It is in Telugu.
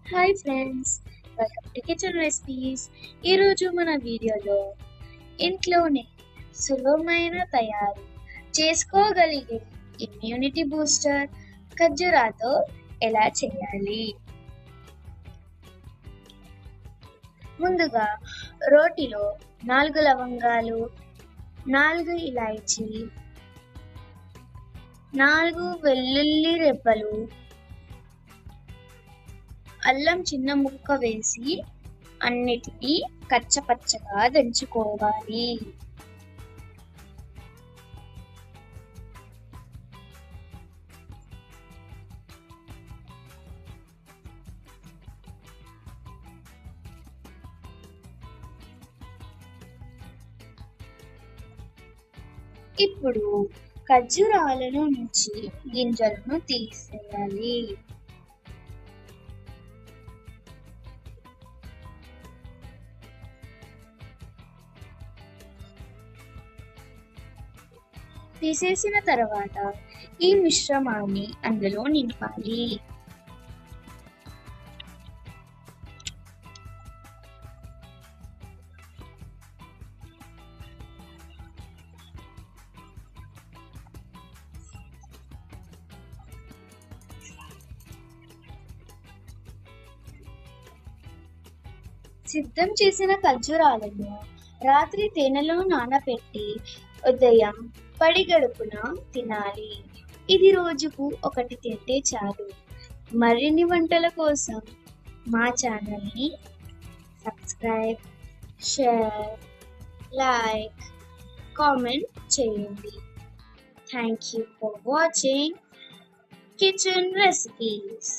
Hi friends, welcome to kitchen recipes. ఈరోజు మన వీడియోలో ఇంట్లోనే సులభమైన తయారు చేసుకోగలిగే ఇమ్యూనిటీ బూస్టర్ ఖర్జూరాతో ఎలా చేయాలి. ముందుగా రోటిలో 4 లవంగాలు, 4 ఇలాయచీ, 4 వెల్లుల్లి రెబ్బలు, అల్లం చిన్న ముక్క వేసి అన్నిటినీ కచ్చపచ్చగా దంచుకోవాలి. ఇప్పుడు ఖర్జూరాలను నుంచి గింజలను తీసేయాలి. తీసేసిన తర్వాత ఈ మిశ్రమాన్ని అందులో నింపాలి. సిద్ధం చేసిన ఖర్జూరాలను రాత్రి తేనెలో నానబెట్టి ఉదయం పడిగడుపున తినాలి. ఇది రోజుకు 1 తింటే చాలు. మరిన్ని వంటల కోసం మా ఛానల్ని సబ్స్క్రైబ్, షేర్, లైక్, కామెంట్ చేయండి. Thank you for watching kitchen recipes.